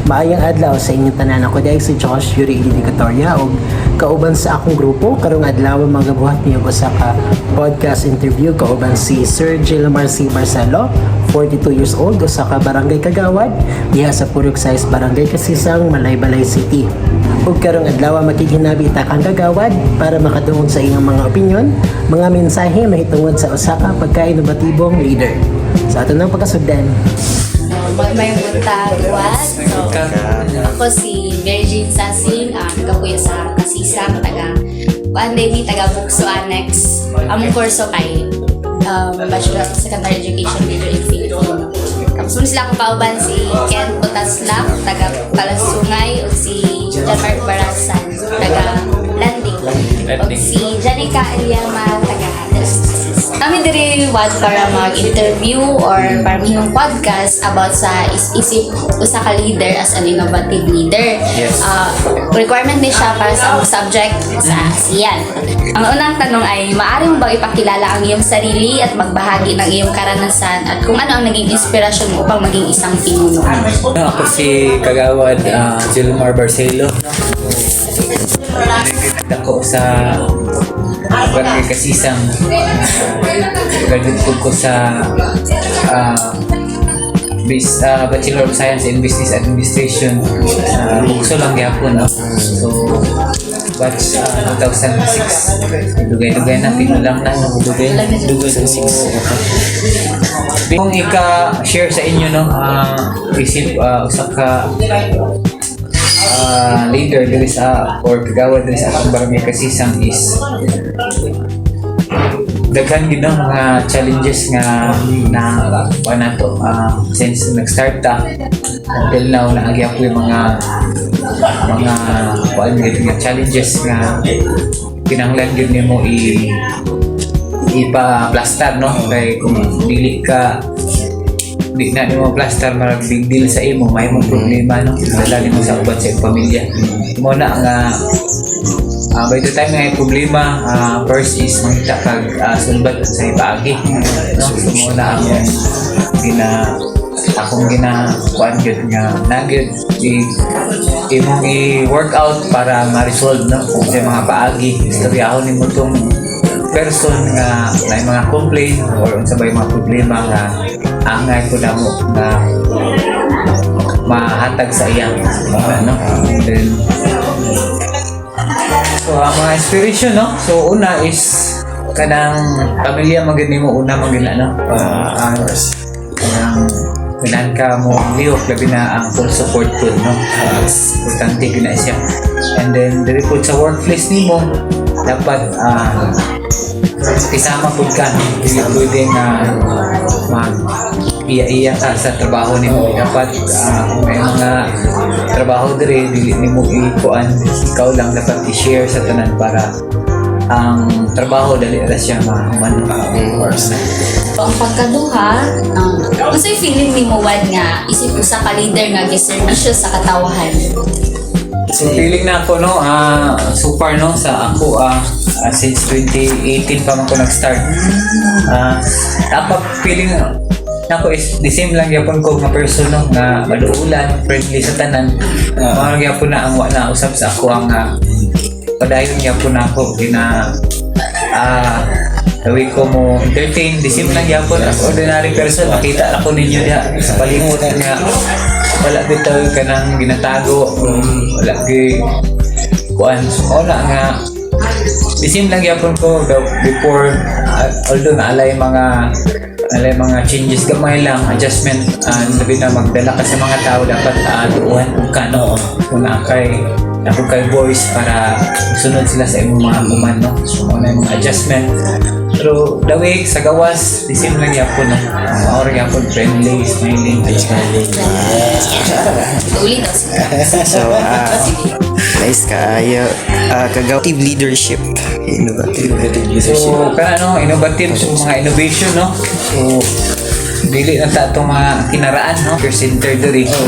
Maayong adlaw sa inyong tanan. Ako dahil si Josh Yuri Ilidicatoria o kauban sa akong grupo karong adlaw magabuhat niyo sa ka podcast interview kauban si Sir Gilmar C. Marcelo, 42 years old, usa ka barangay Kagawad diha sa Purok Size Barangay Kasisang, Malaybalay City. Ug karong adlaw makighinabi ta kang Kagawad para makadungog sa inyong mga opinyon, mga mensahe mahitungod sa usa ka pagka-inobatibong leader. Sa ato nang pagkasugdan. May buntag, was. So, ako si Virgin Sasing, nagkapuya sa Kasisang, taga Bukso Annex. Among kurso kay Bachelor of Secondary Education Major in Filipino. Tapos muna sila akong kauban si Ken Potaslak, taga Palasungay, o si John Mark Barasan, taga Landing. O si Janica Eliama, taga kami diri wad para mag-interview or para mahimong podcast about sa isip usa ka leader as an innovative leader. Yes. Requirement ni siya para sa subject sa ASEAN. Ang unang tanong ay, maaari mo bang ipakilala ang iyong sarili at magbahagi ng iyong karanasan at kung ano ang naging inspirasyon mo upang maging isang pinuno? Ako si Kagawad Gilmar Barcelo. Ako sa Barangay Kasisang. Graduate ko sa Bachelor of Science in Business Administration. Bukso lang yapon. So, batch 2006. Dugay-dugay na, pinulang na. Dugay 2006. Kung ika-share sa inyo, no, isip usa ka leader diri sa or Kagawad diri sa akong Barangay Kasisang is daghan gid mga challenges nga na nato since nag-start ta until now naagya ko yung mga mga challenges nga kinahanglan gyud nimo ipa-plaster, no, kay kung di na mo plaster marag big deal sa imo, may mong problema, no, dala nimo sa uban sa pamilya mo na nga by the time nga problema, first is makita kag sulbat sa ipaagi, no, so mo na akong kuan gyud nga nagyud imong i-workout para ma-resolve, no, kung sa mga paagi istoryahon nimo tong person nga na mga complaint or unsa bay mga problema nga angay ko na mo na mahatag sa iyang ano. And then so ang mga inspiration, no, so una is kanang pamilya magid nimo una magila, no, kanang kailan ka mo lihok labi na ang full support ko, no, importante gina siya. And then diri po sa workplace nimo dapat isama po ka, hindi pwede nga iya ka sa trabaho nimo. Dapat may mga trabaho diri dili nimo ikuan, ikaw lang dapat i-share sa tanan para ang trabaho dali ra siya mahuman. Ang pagkaduha, unsay feeling nimo wad nga isip usa ka leader nga giserbisyo sa katawahan? So feeling na ako, no, so far, no, sa ako since 2018 pa man ko nag-start. Dapat feeling ako is the same lang yapon ko nga person, no, nga maduulan, friendly sa tanan. Mga yapon na ang wala usab sa ako ang padayon yapon na ako Tawi ko mo entertain, the same lang yapon as ordinary person. Makita ako ninyo diha sa palibot nga wala bitaw ka nang ginatago, wala gi kuan, wala nga the same lang yapon ko before, although naalay mga changes gamay lang, adjustment, labi na magdala ka sa mga tao dapat tuuhan ka, no, una kay voice para sunod sila sa imong mga kuman, no, so una yung mga adjustment. Pero the way sa gawas, the same lang yapon, no, or yapon friendly, smiling. Ulit daw siya. So, nice kayo. Kagawad leadership. Innovative leadership. So, innovative, so mga innovation, no? So, dili na ta itong mga kinaraan, no? Person-centered diri. So,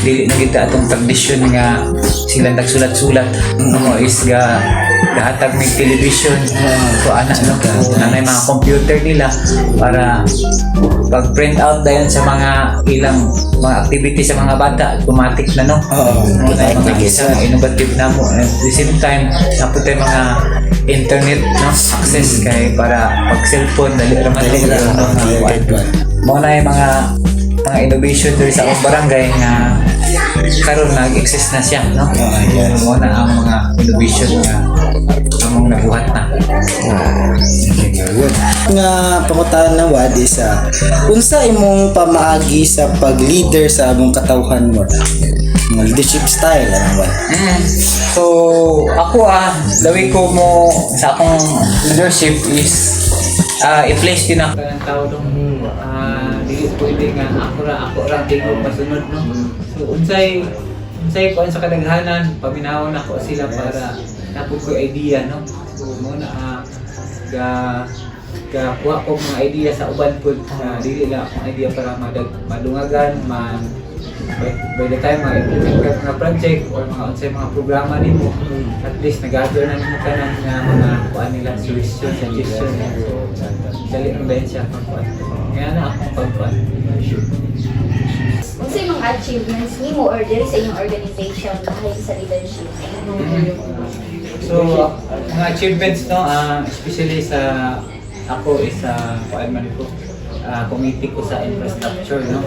dili na kita atong tradisyon nga sila tagsulat-sulat mo is gahatag may television so ana no nanay mga computer nila para pag print out dayon sa mga ilang mga activity sa mga bata automatic na no mga isa innovative na mo at the same time napod tayo mga internet no access kay para pag cellphone dali ra man mo na yung mga innovation diri sa akong barangay nga karon nag-exist na siya no mo na ang mga innovation nga among nabuhat na nga pangutahan na wad is unsa imong pamaagi sa pag-leader sa among katawhan mo nga leadership style ano ba? So ako lawi ko mo sa akong leadership is i-place din ako ng tao dong dili pwede nga ako ra tingog pasunod no so unsay ko sa kadaghanan paminawon ako sila para napud ko idea no so mo na kuha ko mga idea sa uban pud dili lang akong idea para madungagan by the time ma-implement ka mga project or mga unsay mga programa nimo at least nag-gather na nimo tanan nga mga kuan nila suggestion so dali ang dayon siya pagkuan kaya na ako pagkuan Kung sa imong achievements nimo or diri sa inyong organization dahil sa leadership? so mga achievements no especially sa ako is kuan man ko committee ko sa infrastructure no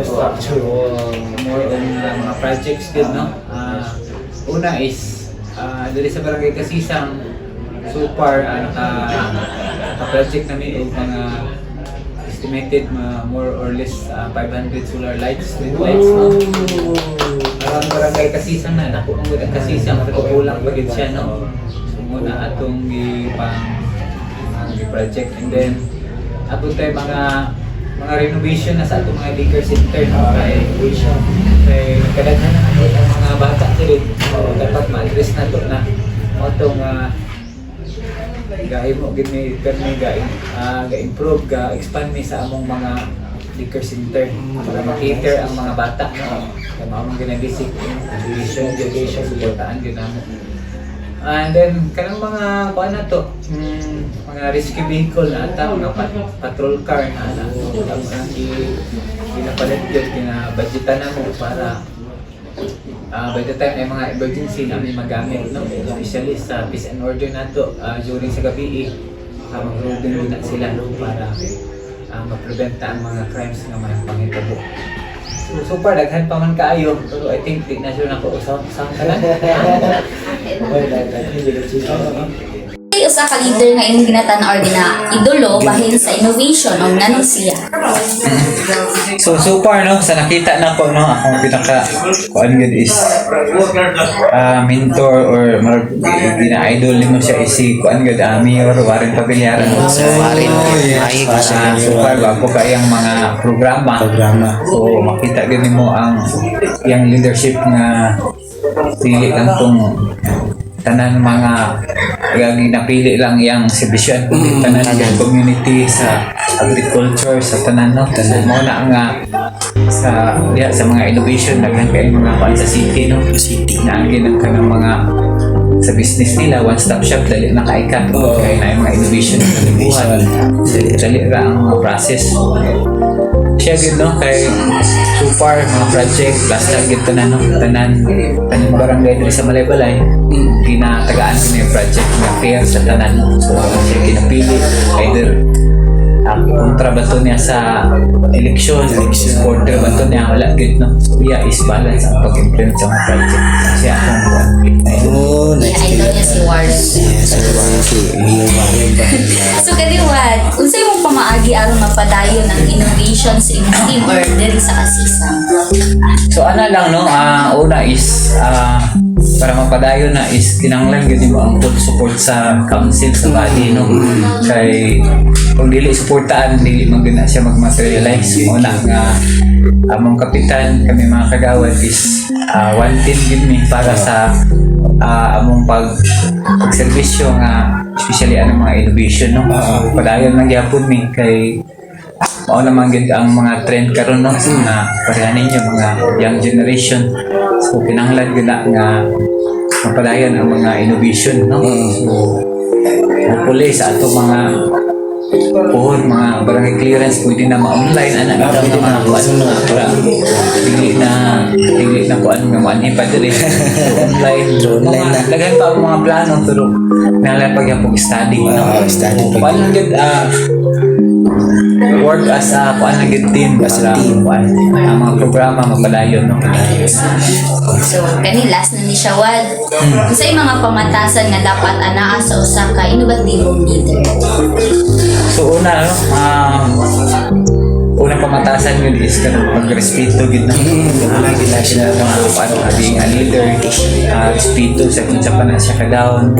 more on mga projects din no una is dali sa barangay Kasisang so far naka-project namin og mga estimated more or less 500 solar lights street lights no ang barangay Kasisang na dako ang barangay Kasisang pero kulang pa gid siya no so muna atong project and then ato tayo mga renovation na sa atong mga daycare center no kay kadaghan na ang mga bata sila so dapat ma-address na to na atong gaimo gid ni ga-improve ga-expand mi sa among mga daycare center para ma-cater ang mga bata no kay mao man ginabisic education suportahan gyud namo. And then kanang mga kuan na to mga rescue vehicle na ata mga patrol car na ginapalit yun budgetan na mo para by the time ay mga emergency na may magamit no especially sa peace and order na to during sa gabi mag-roading na sila no para ma-preventa ang mga crimes na may panghitabo. So far, daghan pa man kaayo, pero I think di na siya nako-usap ka lang. Ay, usa ka leader nga imong ginatan-or idolo bahin sa innovation o nganong siya. So far no sa nakita na ko no akong pinaka kuan gid is mentor or gina-idol nimo siya is si kuan gid Mayor Warren Pabillaran. So Warren ay siya So far ako kayang mga programa. So makita gid nimo ang yang leadership nga pili lang tong tanan mga napili lang yang sibisyon tanan yung community sa agriculture sa tanan no so mo na nga sa mga innovation daghan kay mga kuan sa city no na ang ginang kanang mga sa business nila one stop shop dali na kaikat kay na yung mga innovation na nabuhat dali ra ang mga process siya gid no kay so far mga project basta gid tanan no tanan barangay diri sa Malaybalay ginatagaan ni project nga fair sa tanan no so siya kinapili either kontra ba to niya sa election supporter ba to niya wala gid no so yeah is balance ang pag-implement sa mga project siya akong nice Idol niya si Warren. So kadiwad, unsa imong pamaagi aron mapadayon ang innovation sa imong team or diri sa Kasisang? So ano lang no, una is para mapadayon na is kinahanglan gyud mo ang full support sa council sa body no. Kay kung dili suportahan dili man gyud na siya mag-materialize. Una nga among kapitan kami mga kagawad is one team gyud mi para sa among pagserbisyo nga especially anong mga innovation no. Padayon na gyapon mi kay mao naman gid ang mga trend karon no na pareha ninyo mga young generation. So kinahanglan gid na nga mapadayon ang mga innovation no. So hopefully sa ato mga mga barangay clearance pwede na ma-online ana ito nga mga kuan para tingli na kuan nga man ipadili online Online na. lagay pa ang mga plano pero nalang pag yung study no Study pag- paano gid work as a kuan na gid team As a para team. kuan ang mga programa mapadayon no. So, kani last na ni siya, Wad. Sa mga pamatasan nga dapat anaa sa usa ka inovatibong leader. So una no unang pamatasan yun is magrespeto gid na sila mga paano being a leader respeto sa kung sa panan siya ka-down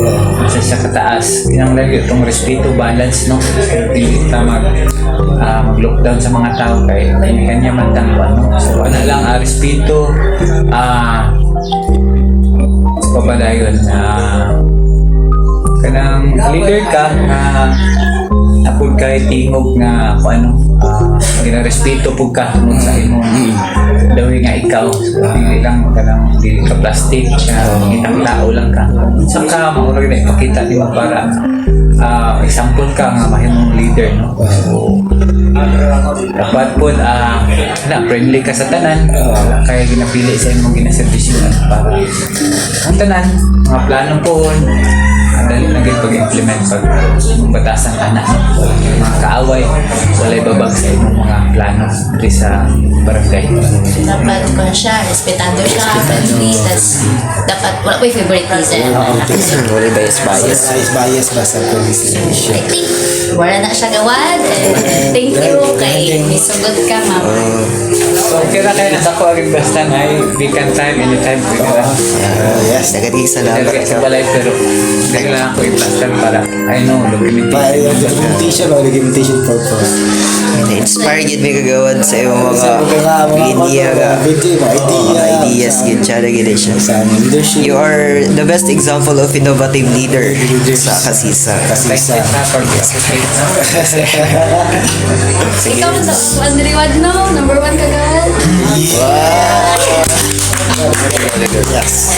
sa siya kataas kinahanglan itong respeto balance no hindi ta mag-lockdown sa mga tao kay kanya man tang ano so ana lang respeto pabadayon kanang leader ka apod kay tingog nga ano ginarespeto pud ka tungod sa imong dawi nga ikaw dili lang kanang dili ka plastic itang tao lang ka saka mao ra gid ipakita nimo para example ka nga mahimong leader no so dapat pud friendly ka sa tanan kaya ginapili sa imong ginaservisyon para ang tanan mga plano po dali na gid pag-implement pag batasan anak mga kaaway walay babag sa imong mga plano dito sa barangay. Dapat kung siya, respetado siya, friendly, tas dapat wala ko yung favoritism. Wala bias. Bias ba sa police station? I think wala na siya gawad. Thank you kay misugot ka, ma'am. So kaya kayo nasa ko agad basta na weekend time anytime pwede na. Yes. Nagadi salamat Nalagay sa balay pero dahil lang ako i-plaster para I know Para yung documentation. documentation purpose. Na-inspire gid mi kagawad sa imong mga idea ga mga ideas gid siya gid siya. Sa leadership. You are the best example of innovative leader sa Kasisa. Like Kasisa. sa pag-appreciate na. Ikaw sa Wad no? Number 1 ka gawad? Yes.